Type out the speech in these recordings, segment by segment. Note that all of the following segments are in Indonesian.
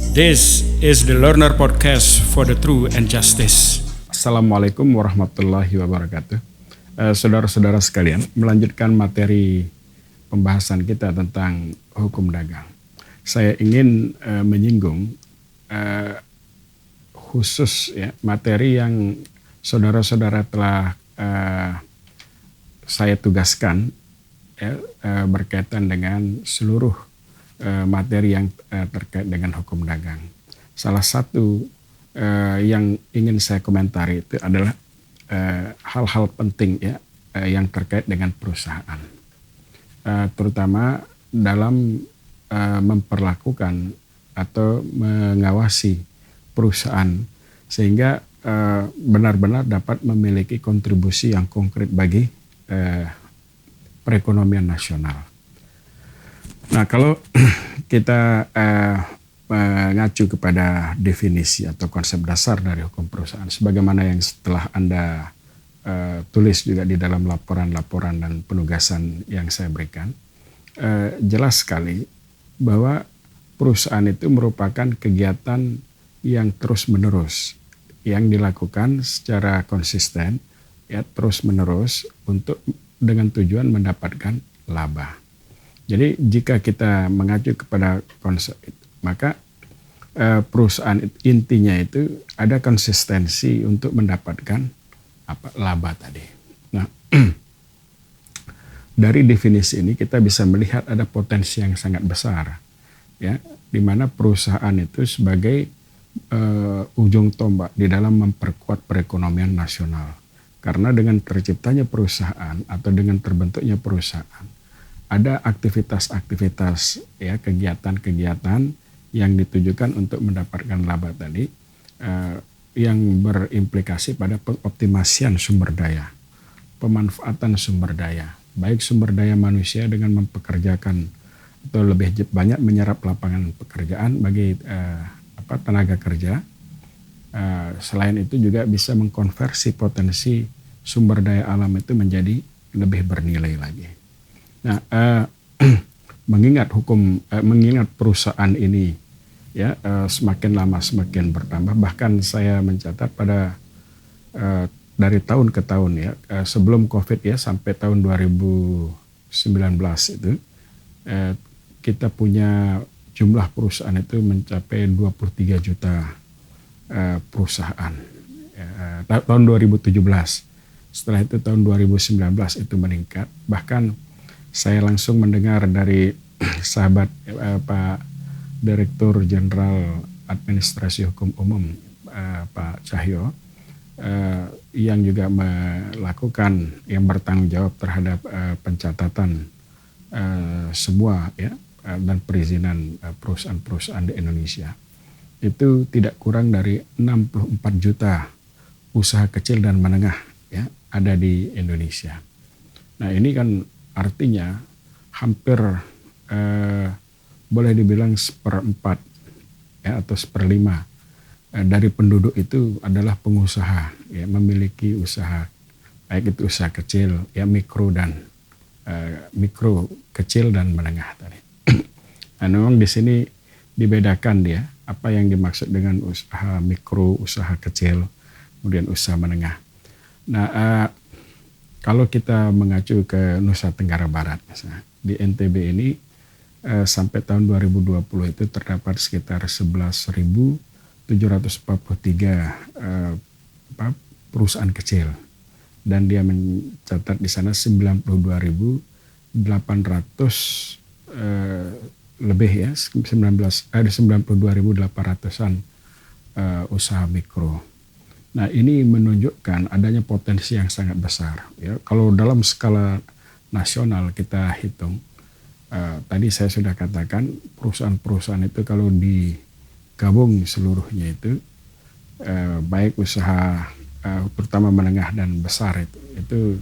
This is the Learner Podcast for the True and Justice. Assalamualaikum warahmatullahi wabarakatuh. Saudara-saudara sekalian, melanjutkan materi pembahasan kita tentang hukum dagang. Saya ingin menyinggung khusus materi yang saudara-saudara telah saya tugaskan berkaitan dengan seluruh materi yang terkait dengan hukum dagang. Salah satu yang ingin saya komentari itu adalah hal-hal penting yang terkait dengan perusahaan, terutama dalam memperlakukan atau mengawasi perusahaan sehingga benar-benar dapat memiliki kontribusi yang konkret bagi perekonomian nasional. Nah, kalau kita mengacu kepada definisi atau konsep dasar dari hukum perusahaan, sebagaimana yang setelah Anda tulis juga di dalam laporan-laporan dan penugasan yang saya berikan, jelas sekali bahwa perusahaan itu merupakan kegiatan yang terus-menerus, yang dilakukan secara konsisten, terus-menerus dengan tujuan mendapatkan laba. Jadi jika kita mengacu kepada konsep itu, maka perusahaan intinya itu ada konsistensi untuk mendapatkan laba tadi. Nah, dari definisi ini kita bisa melihat ada potensi yang sangat besar, di mana perusahaan itu sebagai ujung tombak di dalam memperkuat perekonomian nasional. Karena dengan terciptanya perusahaan atau dengan terbentuknya perusahaan, ada aktivitas-aktivitas kegiatan-kegiatan yang ditujukan untuk mendapatkan laba tadi yang berimplikasi pada pengoptimasian sumber daya, pemanfaatan sumber daya, baik sumber daya manusia dengan mempekerjakan atau lebih banyak menyerap lapangan pekerjaan bagi tenaga kerja. Selain itu juga bisa mengkonversi potensi sumber daya alam itu menjadi lebih bernilai lagi. Nah, mengingat perusahaan ini semakin lama semakin bertambah. Bahkan saya mencatat pada dari tahun ke tahun sebelum COVID sampai tahun 2019 itu kita punya jumlah perusahaan itu mencapai 23 juta perusahaan. Tahun 2017. Setelah itu tahun 2019 itu meningkat. Bahkan saya langsung mendengar dari sahabat Pak Direktur Jenderal Administrasi Hukum Umum Pak Cahyo yang juga melakukan yang bertanggung jawab terhadap pencatatan semua dan perizinan perusahaan-perusahaan di Indonesia. Itu tidak kurang dari 64 juta usaha kecil dan menengah ada di Indonesia. Nah, ini kan artinya hampir boleh dibilang 1/4 atau 1/5 dari penduduk itu adalah pengusaha, memiliki usaha, baik itu usaha kecil, mikro kecil dan menengah tadi. Nah, memang di sini dibedakan apa yang dimaksud dengan usaha mikro, usaha kecil, kemudian usaha menengah. Nah, kalau kita mengacu ke Nusa Tenggara Barat, misalnya, di NTB ini sampai tahun 2020 itu terdapat sekitar 11.743 perusahaan kecil. Dan dia mencatat di sana 92.800 lebih 92.800-an usaha mikro. Nah, ini menunjukkan adanya potensi yang sangat besar. Kalau dalam skala nasional kita hitung, tadi saya sudah katakan perusahaan-perusahaan itu kalau digabung seluruhnya itu, baik usaha terutama menengah dan besar itu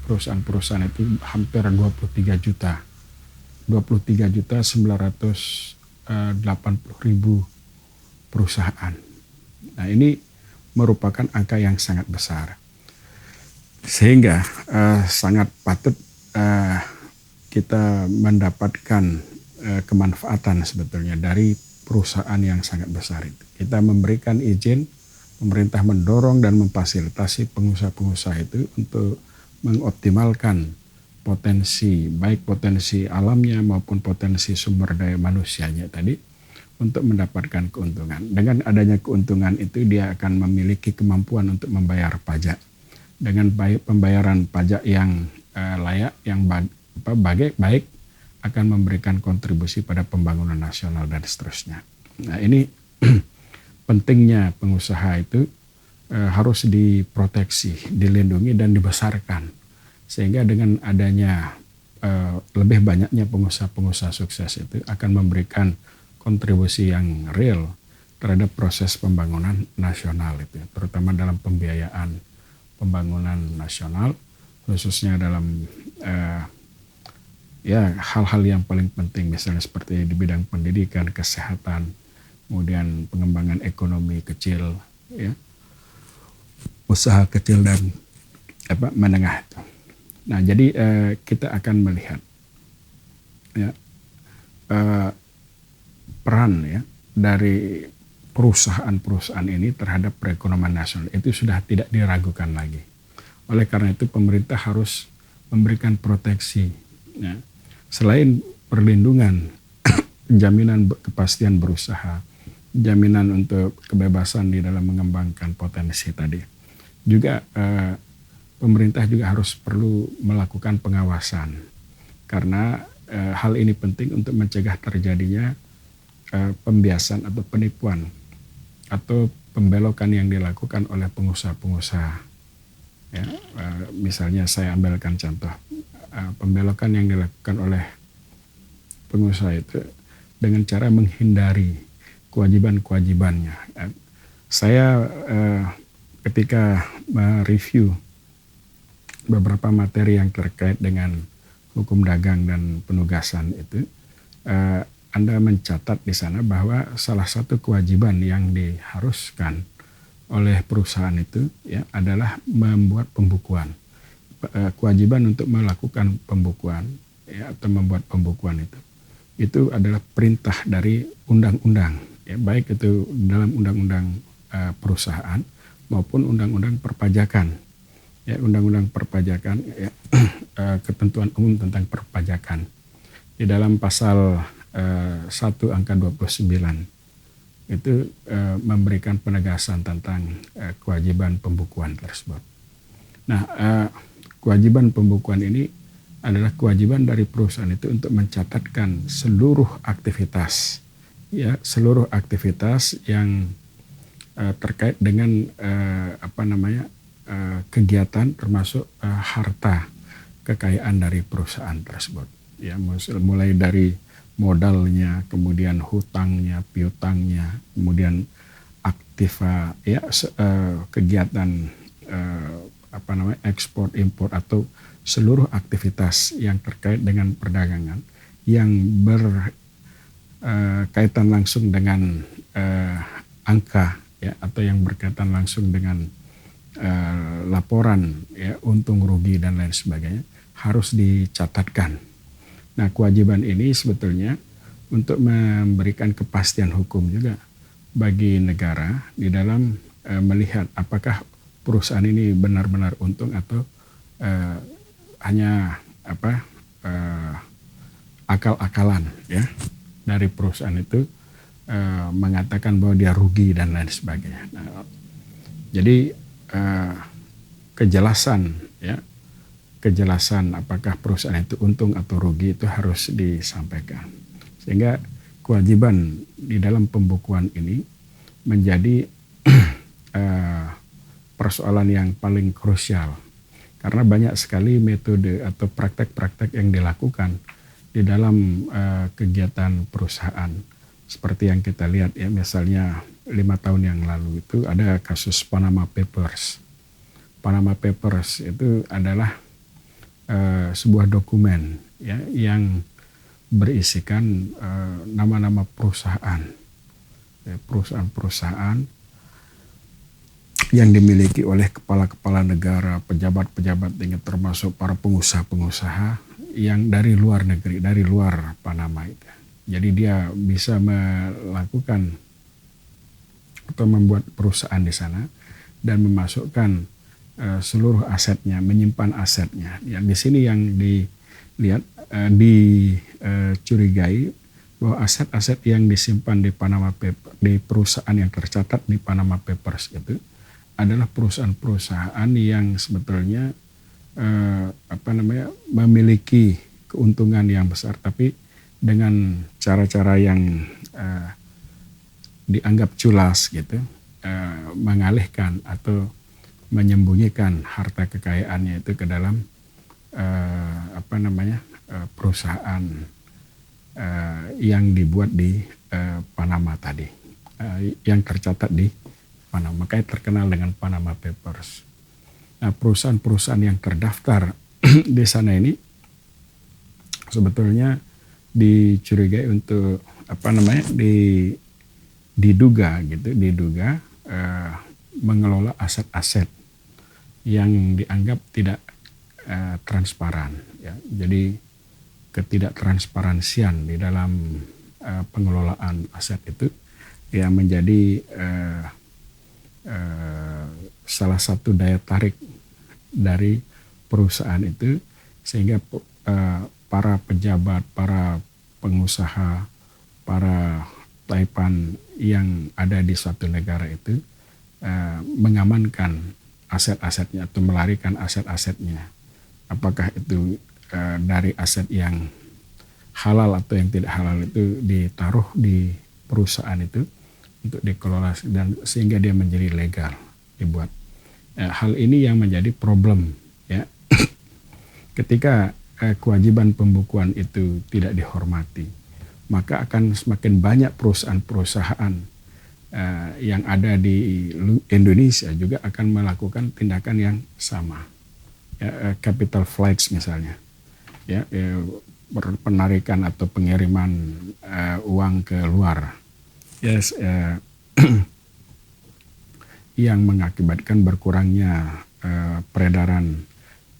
perusahaan-perusahaan itu hampir 23.980.000 perusahaan. Nah, ini merupakan angka yang sangat besar. Sehingga sangat patut kita mendapatkan kemanfaatan sebetulnya dari perusahaan yang sangat besar itu. Kita memberikan izin, pemerintah mendorong dan memfasilitasi pengusaha-pengusaha itu untuk mengoptimalkan potensi, baik potensi alamnya maupun potensi sumber daya manusianya tadi untuk mendapatkan keuntungan. Dengan adanya keuntungan itu dia akan memiliki kemampuan untuk membayar pajak. Dengan pembayaran pajak yang layak, yang baik akan memberikan kontribusi pada pembangunan nasional dan seterusnya. Nah ini pentingnya pengusaha itu harus diproteksi, dilindungi dan dibesarkan. Sehingga dengan adanya lebih banyaknya pengusaha-pengusaha sukses itu akan memberikan kontribusi yang real terhadap proses pembangunan nasional itu, terutama dalam pembiayaan pembangunan nasional, khususnya dalam hal-hal yang paling penting, misalnya seperti di bidang pendidikan, kesehatan, kemudian pengembangan ekonomi kecil, ya, usaha kecil dan menengah itu. Nah, jadi kita akan melihat ya, peran ya dari perusahaan-perusahaan ini terhadap perekonomian nasional itu sudah tidak diragukan lagi. Oleh karena itu pemerintah harus memberikan proteksi. Ya. Selain perlindungan, jaminan kepastian berusaha, jaminan untuk kebebasan di dalam mengembangkan potensi tadi, juga pemerintah juga harus perlu melakukan pengawasan karena hal ini penting untuk mencegah terjadinya pembiasan atau penipuan atau pembelokan yang dilakukan oleh pengusaha-pengusaha. Ya, misalnya saya ambilkan contoh pembelokan yang dilakukan oleh pengusaha itu dengan cara menghindari kewajiban-kewajibannya. Saya ketika mereview beberapa materi yang terkait dengan hukum dagang dan penugasan itu, Anda mencatat di sana bahwa salah satu kewajiban yang diharuskan oleh perusahaan itu ya adalah membuat pembukuan. Kewajiban untuk melakukan pembukuan ya, atau membuat pembukuan itu adalah perintah dari undang-undang ya, baik itu dalam undang-undang perusahaan maupun undang-undang perpajakan. Ya, undang-undang perpajakan ya, ketentuan umum tentang perpajakan di dalam pasal 1 angka 29 itu memberikan penegasan tentang kewajiban pembukuan tersebut. Nah, kewajiban pembukuan ini adalah kewajiban dari perusahaan itu untuk mencatatkan seluruh aktivitas ya, seluruh aktivitas yang terkait dengan kegiatan termasuk harta kekayaan dari perusahaan tersebut ya, mulai dari modalnya, kemudian hutangnya, piutangnya, kemudian aktiva ya, kegiatan ekspor impor atau seluruh aktivitas yang terkait dengan perdagangan yang berkaitan langsung dengan angka ya, atau yang berkaitan langsung dengan laporan ya, untung rugi dan lain sebagainya harus dicatatkan. Nah, kewajiban ini sebetulnya untuk memberikan kepastian hukum juga bagi negara di dalam melihat apakah perusahaan ini benar-benar untung atau hanya akal-akalan ya dari perusahaan itu mengatakan bahwa dia rugi dan lain sebagainya. Nah, jadi kejelasan apakah perusahaan itu untung atau rugi itu harus disampaikan. Sehingga kewajiban di dalam pembukuan ini menjadi persoalan yang paling krusial. Karena banyak sekali metode atau praktek-praktek yang dilakukan di dalam kegiatan perusahaan. Seperti yang kita lihat ya, misalnya 5 tahun yang lalu itu ada kasus Panama Papers. Panama Papers itu adalah sebuah dokumen ya, yang berisikan nama-nama perusahaan, ya, perusahaan-perusahaan yang dimiliki oleh kepala-kepala negara, pejabat-pejabat tinggi, termasuk para pengusaha-pengusaha yang dari luar negeri, dari luar Panama itu. Jadi dia bisa melakukan atau membuat perusahaan di sana dan memasukkan seluruh asetnya, menyimpan asetnya. Yang di sini yang dilihat, dicurigai bahwa aset-aset yang disimpan di Panama Papers, di perusahaan yang tercatat di Panama Papers itu adalah perusahaan-perusahaan yang sebetulnya memiliki keuntungan yang besar, tapi dengan cara-cara yang dianggap culas gitu, mengalihkan atau menyembunyikan harta kekayaannya itu ke dalam perusahaan yang dibuat di Panama tadi, yang tercatat di Panama, makanya terkenal dengan Panama Papers. Nah, perusahaan-perusahaan yang terdaftar di sana ini sebetulnya dicurigai untuk diduga mengelola aset-aset yang dianggap tidak transparan, ya. Jadi ketidaktransparansian di dalam pengelolaan aset itu yang menjadi salah satu daya tarik dari perusahaan itu, sehingga para pejabat, para pengusaha, para taipan yang ada di suatu negara itu mengamankan aset-asetnya atau melarikan aset-asetnya. Apakah itu dari aset yang halal atau yang tidak halal itu ditaruh di perusahaan itu untuk dikelola dan sehingga dia menjadi legal dibuat. Hal ini yang menjadi problem, ya. Ketika kewajiban pembukuan itu tidak dihormati, maka akan semakin banyak perusahaan-perusahaan yang ada di Indonesia juga akan melakukan tindakan yang sama, ya, capital flights misalnya, ya, penarikan atau pengiriman uang ke luar, yes, yang mengakibatkan berkurangnya peredaran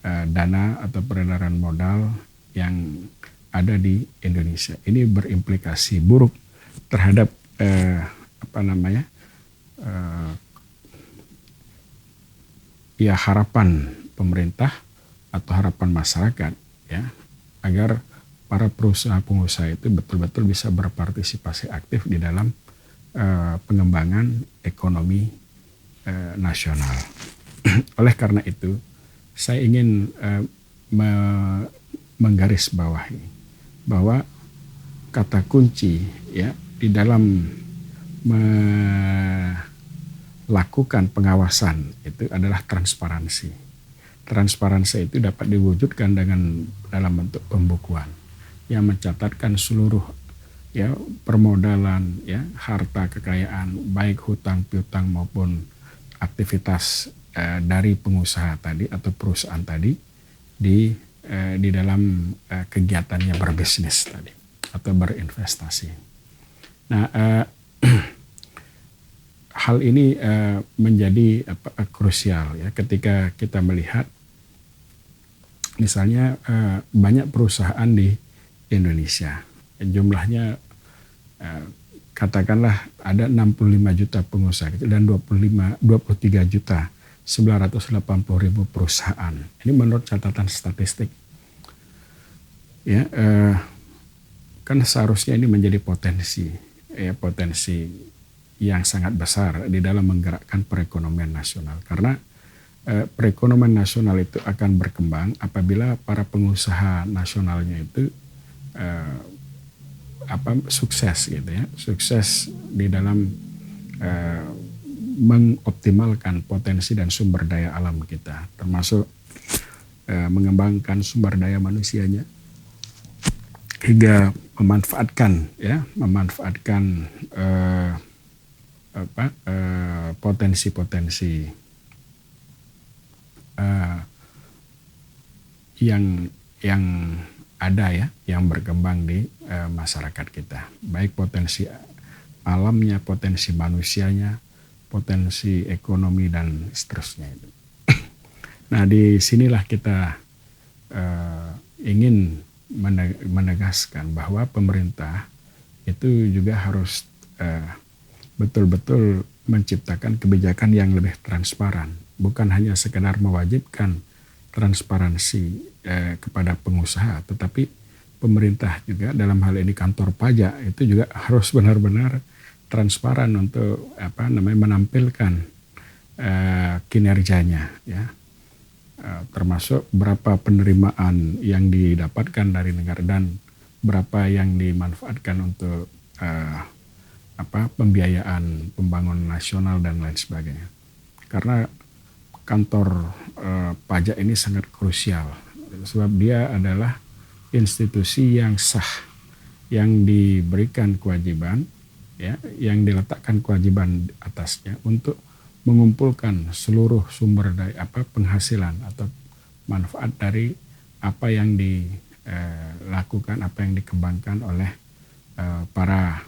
dana atau peredaran modal yang ada di Indonesia. Ini berimplikasi buruk terhadap harapan pemerintah atau harapan masyarakat, ya, agar para pengusaha itu betul-betul bisa berpartisipasi aktif di dalam pengembangan ekonomi nasional. Oleh karena itu, saya ingin menggarisbawahi bahwa kata kunci, ya, di dalam melakukan pengawasan itu adalah transparansi. Transparansi itu dapat diwujudkan dalam bentuk pembukuan yang mencatatkan seluruh, ya, permodalan, ya, harta kekayaan, baik hutang piutang maupun aktivitas dari pengusaha tadi atau perusahaan tadi di dalam kegiatannya berbisnis tadi atau berinvestasi. Nah, hal ini menjadi krusial, ya, ketika kita melihat misalnya banyak perusahaan di Indonesia, jumlahnya katakanlah ada 65 juta pengusaha dan 23.980.000 perusahaan. Ini menurut catatan statistik, ya, kan seharusnya ini menjadi potensi, ya, potensi yang sangat besar di dalam menggerakkan perekonomian nasional, karena perekonomian nasional itu akan berkembang apabila para pengusaha nasionalnya itu sukses, gitu, ya, sukses di dalam mengoptimalkan potensi dan sumber daya alam kita, termasuk mengembangkan sumber daya manusianya hingga memanfaatkan potensi-potensi yang ada, ya, yang berkembang di masyarakat kita, baik potensi alamnya, potensi manusianya, potensi ekonomi dan seterusnya itu. Nah, di sinilah kita ingin menegaskan bahwa pemerintah itu juga harus betul-betul menciptakan kebijakan yang lebih transparan, bukan hanya sekedar mewajibkan transparansi kepada pengusaha, tetapi pemerintah juga dalam hal ini kantor pajak itu juga harus benar-benar transparan untuk menampilkan kinerjanya, ya, termasuk berapa penerimaan yang didapatkan dari negara dan berapa yang dimanfaatkan untuk pembiayaan pembangunan nasional dan lain sebagainya. Karena kantor pajak ini sangat krusial sebab dia adalah institusi yang sah, yang diberikan kewajiban, ya, yang diletakkan kewajiban atasnya untuk mengumpulkan seluruh sumber dari penghasilan atau manfaat dari apa yang dilakukan, apa yang dikembangkan oleh para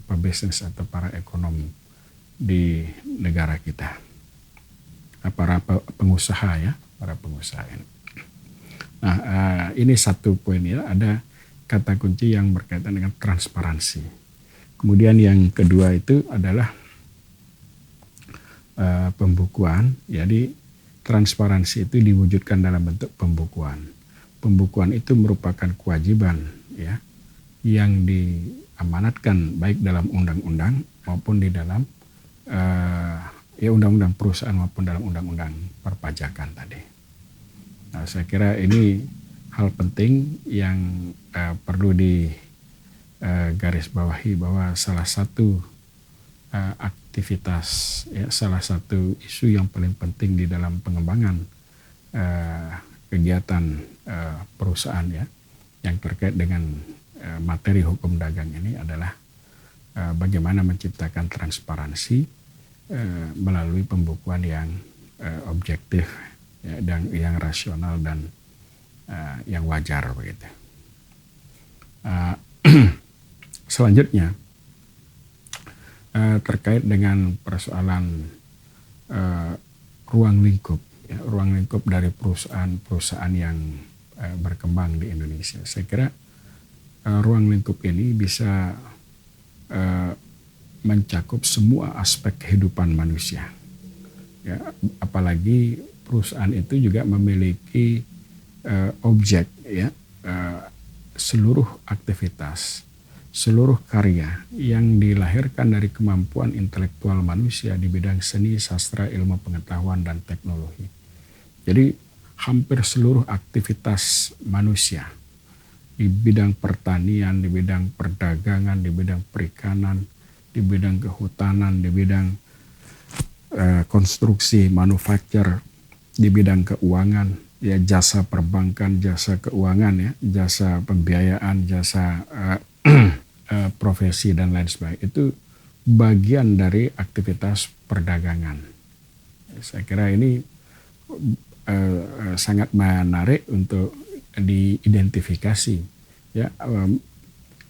pebisnis atau para ekonom di negara kita, para pengusaha, ya, para pengusaha ini. Nah, ini satu poin, ya, ada kata kunci yang berkaitan dengan transparansi. Kemudian yang kedua itu adalah pembukuan. Jadi transparansi itu diwujudkan dalam bentuk pembukuan. Pembukuan itu merupakan kewajiban, ya, yang diamanatkan baik dalam undang-undang maupun di dalam undang-undang perusahaan maupun dalam undang-undang perpajakan tadi. Nah, saya kira ini hal penting yang perlu digarisbawahi bahwa salah satu aktivitas, ya, salah satu isu yang paling penting di dalam pengembangan kegiatan perusahaan, ya, yang terkait dengan materi hukum dagang ini adalah bagaimana menciptakan transparansi melalui pembukuan yang objektif, ya, dan yang rasional dan yang wajar begitu. Selanjutnya terkait dengan persoalan ruang lingkup, ya, ruang lingkup dari perusahaan-perusahaan yang berkembang di Indonesia. Saya kira ruang lingkup ini bisa mencakup semua aspek kehidupan manusia, ya, apalagi perusahaan itu juga memiliki objek, ya, seluruh aktivitas, seluruh karya yang dilahirkan dari kemampuan intelektual manusia di bidang seni, sastra, ilmu pengetahuan, dan teknologi. Jadi hampir seluruh aktivitas manusia di bidang pertanian, di bidang perdagangan, di bidang perikanan, di bidang kehutanan, di bidang konstruksi, manufaktur, di bidang keuangan, ya, jasa perbankan, jasa keuangan, ya, jasa pembiayaan, jasa profesi dan lain sebagainya, itu bagian dari aktivitas perdagangan. Saya kira ini sangat menarik untuk diidentifikasi, ya,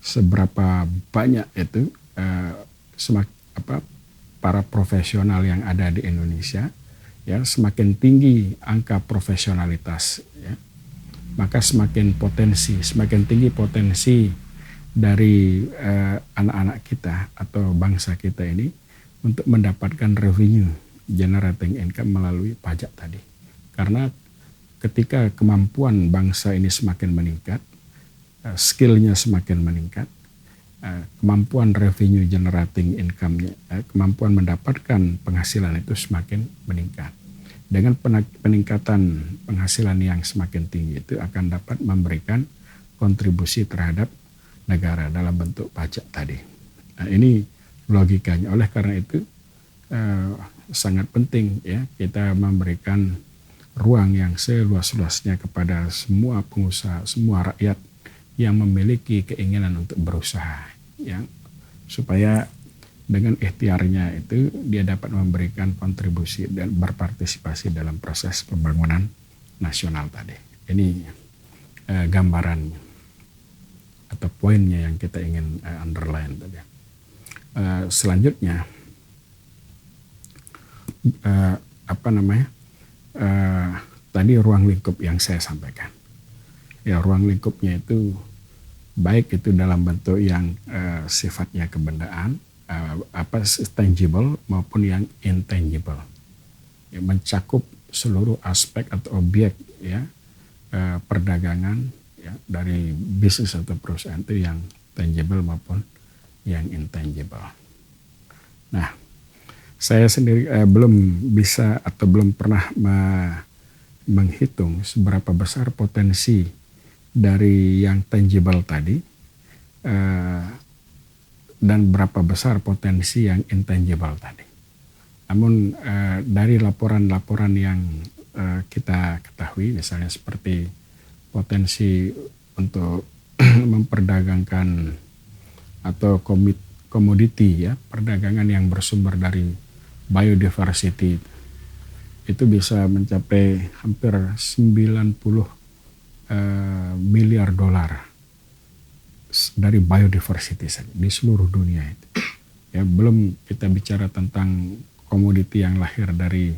seberapa banyak itu para profesional yang ada di Indonesia, ya, semakin tinggi angka profesionalitas, ya, maka semakin tinggi potensi dari anak-anak kita atau bangsa kita ini untuk mendapatkan revenue generating income melalui pajak tadi. Karena ketika kemampuan bangsa ini semakin meningkat, skillnya semakin meningkat, kemampuan revenue generating income-nya, kemampuan mendapatkan penghasilan itu semakin meningkat. Dengan peningkatan penghasilan yang semakin tinggi itu akan dapat memberikan kontribusi terhadap negara dalam bentuk pajak tadi. Nah, ini logikanya. Oleh karena itu sangat penting, ya, kita memberikan ruang yang seluas-luasnya kepada semua pengusaha, semua rakyat yang memiliki keinginan untuk berusaha, ya, supaya dengan ikhtiarnya itu dia dapat memberikan kontribusi dan berpartisipasi dalam proses pembangunan nasional tadi. Ini gambaran atau poinnya yang kita ingin underline tadi. Selanjutnya tadi ruang lingkup yang saya sampaikan. Ya, ruang lingkupnya itu baik itu dalam bentuk yang sifatnya kebendaan, tangible maupun yang intangible, ya, mencakup seluruh aspek atau objek, ya, perdagangan, ya, dari bisnis atau perusahaan itu yang tangible maupun yang intangible. Nah, saya sendiri belum bisa atau belum pernah menghitung seberapa besar potensi dari yang tangible tadi dan berapa besar potensi yang intangible tadi. Namun dari laporan-laporan yang kita ketahui, misalnya seperti potensi untuk memperdagangkan atau komoditi, ya, perdagangan yang bersumber dari biodiversity itu bisa mencapai hampir 90 miliar dolar dari biodiversity saja di seluruh dunia itu. Ya, belum kita bicara tentang komoditi yang lahir dari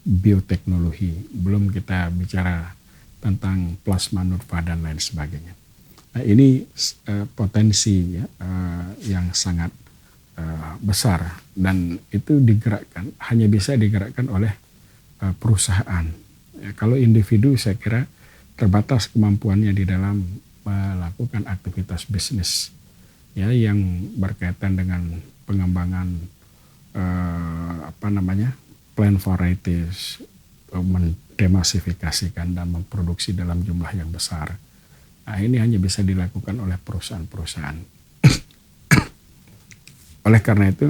bioteknologi, belum kita bicara tentang plasma nutfah dan lain sebagainya. Nah, ini potensi, ya, yang sangat besar, dan itu hanya bisa digerakkan oleh perusahaan. Ya, kalau individu saya kira terbatas kemampuannya di dalam melakukan aktivitas bisnis, ya, yang berkaitan dengan pengembangan plant varieties, mendemasifikasikan dan memproduksi dalam jumlah yang besar. Nah, ini hanya bisa dilakukan oleh perusahaan-perusahaan. Oleh karena itu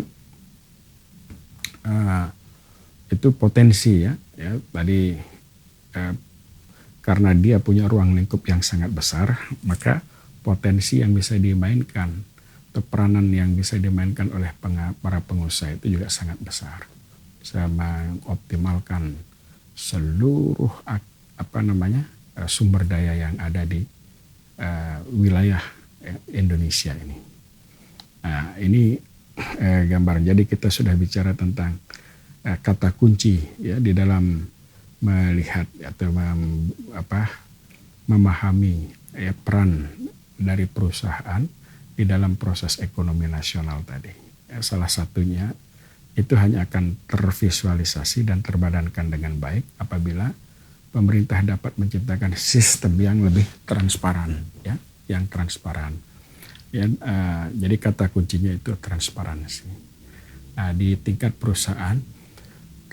potensi, ya tadi karena dia punya ruang lingkup yang sangat besar, maka potensi yang bisa dimainkan atau peranan yang bisa dimainkan oleh para pengusaha itu juga sangat besar. Bisa mengoptimalkan seluruh sumber daya yang ada di wilayah Indonesia ini. Nah, ini gambaran. Jadi kita sudah bicara tentang kata kunci, ya, di dalam melihat atau memahami, ya, peran dari perusahaan di dalam proses ekonomi nasional tadi. Ya, salah satunya itu hanya akan tervisualisasi dan terbadankan dengan baik apabila pemerintah dapat menciptakan sistem yang lebih transparan, ya, yang transparan. Ya, jadi kata kuncinya itu transparansi. Nah, di tingkat perusahaan,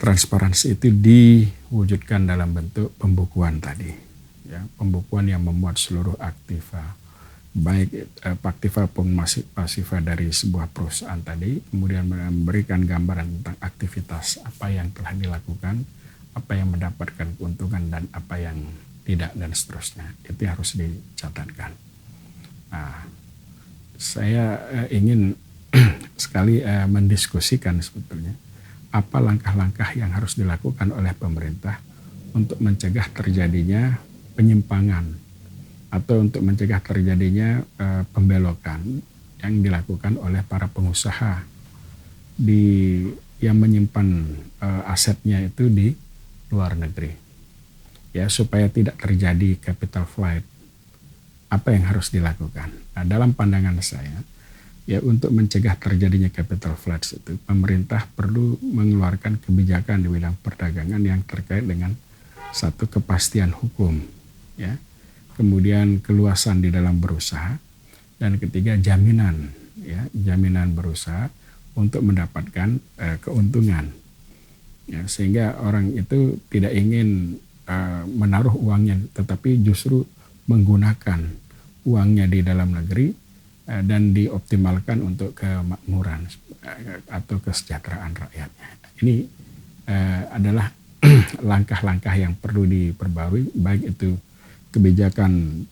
transparansi itu diwujudkan dalam bentuk pembukuan tadi, ya, pembukuan yang memuat seluruh aktiva, baik aktiva maupun pasiva dari sebuah perusahaan tadi, kemudian memberikan gambaran tentang aktivitas apa yang telah dilakukan, apa yang mendapatkan keuntungan dan apa yang tidak, dan seterusnya. Itu harus dicatatkan. Nah, saya ingin sekali mendiskusikan sebetulnya apa langkah-langkah yang harus dilakukan oleh pemerintah untuk mencegah terjadinya penyimpangan atau untuk mencegah terjadinya pembelokan yang dilakukan oleh para pengusaha yang menyimpan asetnya itu di luar negeri, ya, supaya tidak terjadi capital flight. Apa yang harus dilakukan? Nah, dalam pandangan saya, ya, untuk mencegah terjadinya capital flight itu, pemerintah perlu mengeluarkan kebijakan di bidang perdagangan yang terkait dengan satu, kepastian hukum, ya, kemudian keluasan di dalam berusaha, dan ketiga jaminan, ya, jaminan berusaha untuk mendapatkan keuntungan, ya, sehingga orang itu tidak ingin menaruh uangnya, tetapi justru menggunakan uangnya di dalam negeri dan dioptimalkan untuk kemakmuran atau kesejahteraan rakyatnya. Ini adalah langkah-langkah yang perlu diperbarui, baik itu kebijakan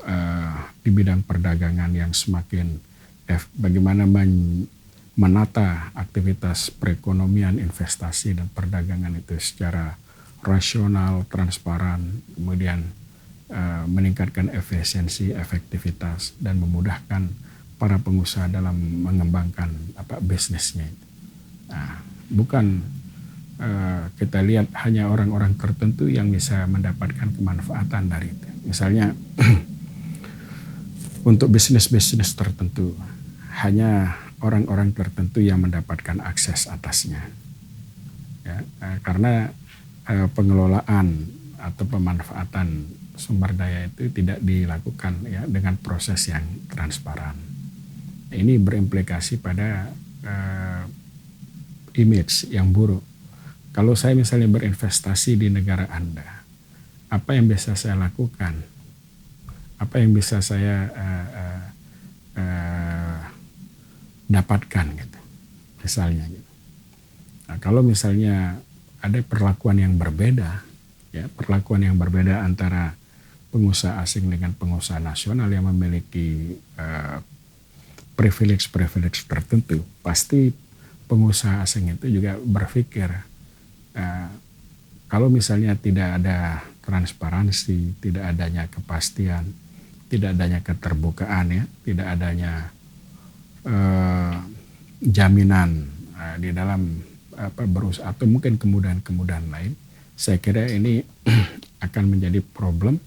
di bidang perdagangan yang semakin bagaimana menata aktivitas perekonomian, investasi, dan perdagangan itu secara rasional, transparan, kemudian meningkatkan efisiensi, efektivitas, dan memudahkan para pengusaha dalam mengembangkan bisnisnya. Nah, bukan kita lihat hanya orang-orang tertentu yang bisa mendapatkan kemanfaatan dari itu. Misalnya untuk bisnis-bisnis tertentu. Hanya orang-orang tertentu yang mendapatkan akses atasnya. Ya, karena pengelolaan atau pemanfaatan sumber daya itu tidak dilakukan ya dengan proses yang transparan. Ini berimplikasi pada image yang buruk. Kalau saya misalnya berinvestasi di negara Anda, apa yang bisa saya lakukan? Apa yang bisa saya dapatkan gitu, misalnya gitu. Nah, kalau misalnya ada perlakuan yang berbeda, ya perlakuan yang berbeda antara pengusaha asing dengan pengusaha nasional yang memiliki privilege tertentu, pasti pengusaha asing itu juga berpikir kalau misalnya tidak ada transparansi, tidak adanya kepastian, tidak adanya keterbukaan ya, tidak adanya jaminan di dalam berusaha atau mungkin kemudahan-kemudahan lain, saya kira ini akan menjadi problem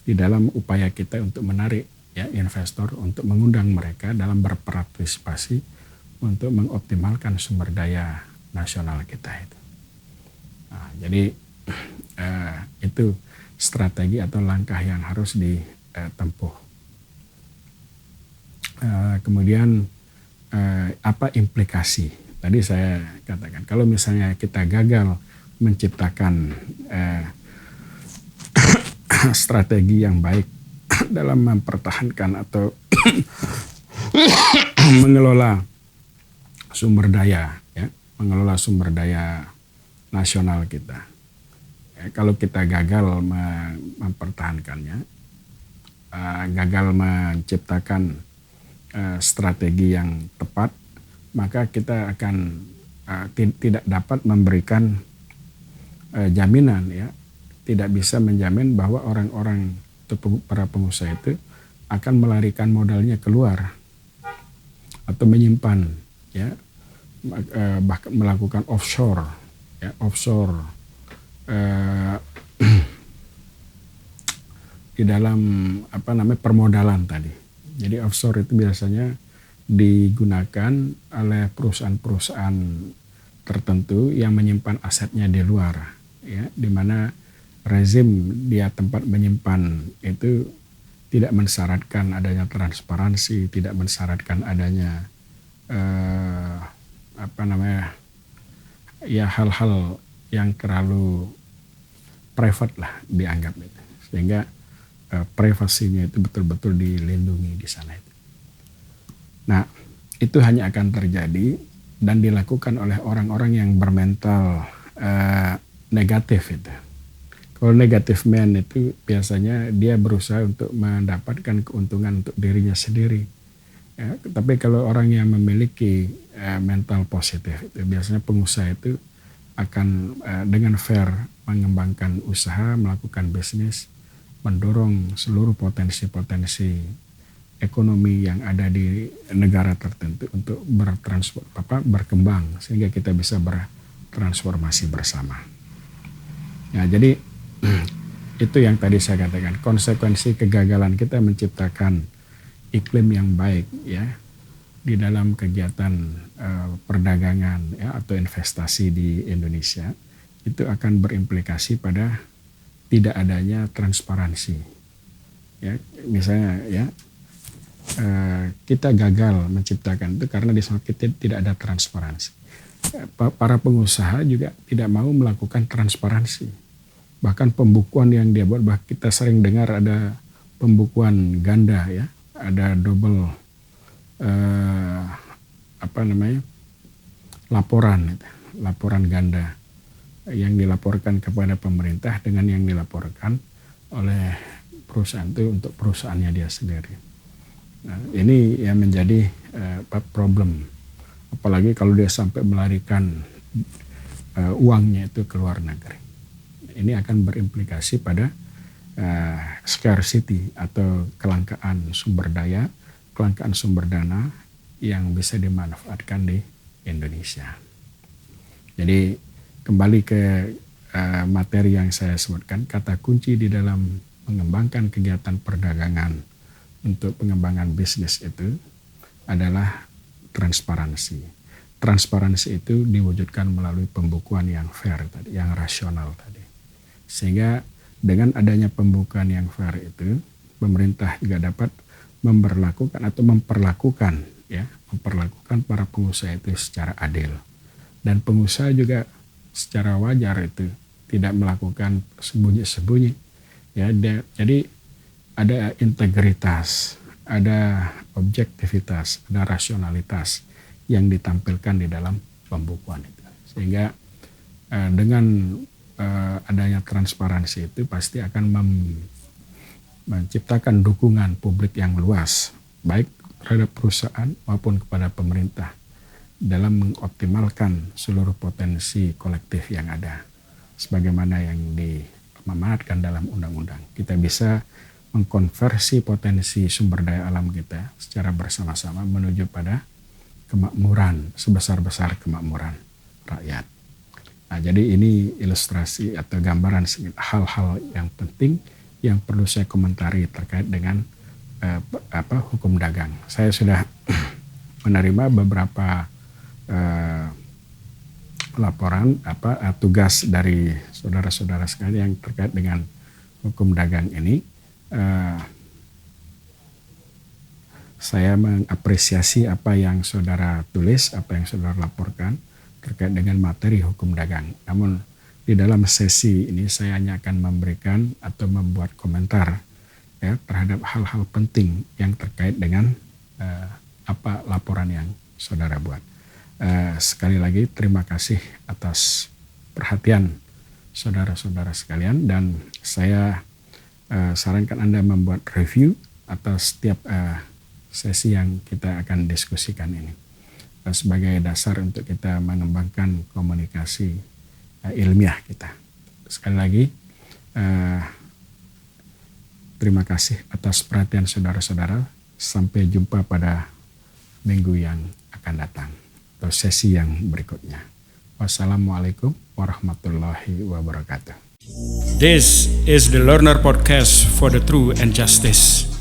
di dalam upaya kita untuk menarik ya investor untuk mengundang mereka dalam berpartisipasi untuk mengoptimalkan sumber daya nasional kita itu. Nah, jadi itu strategi atau langkah yang harus ditempuh. Kemudian apa implikasi? Tadi saya katakan kalau misalnya kita gagal menciptakan strategi yang baik dalam mempertahankan atau mengelola sumber daya, ya, mengelola sumber daya nasional kita. Kalau kita gagal mempertahankannya, gagal menciptakan strategi yang tepat, maka kita akan tidak dapat memberikan jaminan, ya, tidak bisa menjamin bahwa orang-orang atau para pengusaha itu akan melarikan modalnya keluar atau menyimpan, ya, bahkan melakukan offshore, ya, di dalam permodalan tadi. Jadi offshore itu biasanya digunakan oleh perusahaan-perusahaan tertentu yang menyimpan asetnya di luar, ya, di mana rezim dia tempat menyimpan itu tidak mensyaratkan adanya transparansi, tidak mensyaratkan adanya hal-hal yang terlalu private lah dianggap itu, sehingga privasinya itu betul-betul dilindungi di sana itu. Nah, itu hanya akan terjadi dan dilakukan oleh orang-orang yang bermental negatif itu. Kalau negatif man itu biasanya dia berusaha untuk mendapatkan keuntungan untuk dirinya sendiri. Ya, tapi kalau orang yang memiliki mental positif itu biasanya pengusaha itu akan dengan fair mengembangkan usaha, melakukan bisnis, mendorong seluruh potensi-potensi ekonomi yang ada di negara tertentu untuk berkembang sehingga kita bisa bertransformasi bersama. Ya, jadi itu yang tadi saya katakan, konsekuensi kegagalan kita menciptakan iklim yang baik, ya, di dalam kegiatan perdagangan, ya, atau investasi di Indonesia itu akan berimplikasi pada tidak adanya transparansi. Ya, misalnya, ya, kita gagal menciptakan itu karena di sana kita tidak ada transparansi. Para pengusaha juga tidak mau melakukan transparansi. Bahkan pembukuan yang dia buat, kita sering dengar ada pembukuan ganda, ya, ada double laporan ganda yang dilaporkan kepada pemerintah dengan yang dilaporkan oleh perusahaan itu untuk perusahaannya dia sendiri. Nah, ini yang menjadi problem, apalagi kalau dia sampai melarikan uangnya itu ke luar negeri. Ini akan berimplikasi pada scarcity atau kelangkaan sumber daya, kelangkaan sumber dana yang bisa dimanfaatkan di Indonesia. Jadi kembali ke materi yang saya sebutkan, kata kunci di dalam mengembangkan kegiatan perdagangan untuk pengembangan bisnis itu adalah transparansi. Transparansi itu diwujudkan melalui pembukuan yang fair tadi, yang rasional tadi. Sehingga dengan adanya pembukuan yang fair itu, pemerintah juga dapat memperlakukan para pengusaha itu secara adil. Dan pengusaha juga secara wajar itu tidak melakukan sembunyi-sembunyi. Ya, jadi ada integritas, ada objektivitas, ada rasionalitas yang ditampilkan di dalam pembukuan itu. Sehingga dengan adanya transparansi itu pasti akan menciptakan dukungan publik yang luas, baik terhadap perusahaan maupun kepada pemerintah dalam mengoptimalkan seluruh potensi kolektif yang ada. Sebagaimana yang diamanatkan dalam undang-undang. Kita bisa mengkonversi potensi sumber daya alam kita secara bersama-sama menuju pada kemakmuran, sebesar-besar kemakmuran rakyat. Nah, jadi ini ilustrasi atau gambaran hal-hal yang penting yang perlu saya komentari terkait dengan hukum dagang. Saya sudah menerima beberapa laporan tugas dari saudara-saudara sekalian yang terkait dengan hukum dagang ini. Saya mengapresiasi apa yang saudara tulis, apa yang saudara laporkan terkait dengan materi hukum dagang. Namun di dalam sesi ini saya hanya akan memberikan atau membuat komentar ya terhadap hal-hal penting yang terkait dengan apa laporan yang saudara buat. Sekali lagi terima kasih atas perhatian saudara-saudara sekalian, dan saya sarankan Anda membuat review atas setiap sesi yang kita akan diskusikan ini sebagai dasar untuk kita mengembangkan komunikasi ilmiah kita. Sekali lagi terima kasih atas perhatian saudara-saudara. Sampai jumpa pada minggu yang akan datang atau sesi yang berikutnya. Wassalamualaikum warahmatullahi wabarakatuh. This is the Learner Podcast for the True and Justice.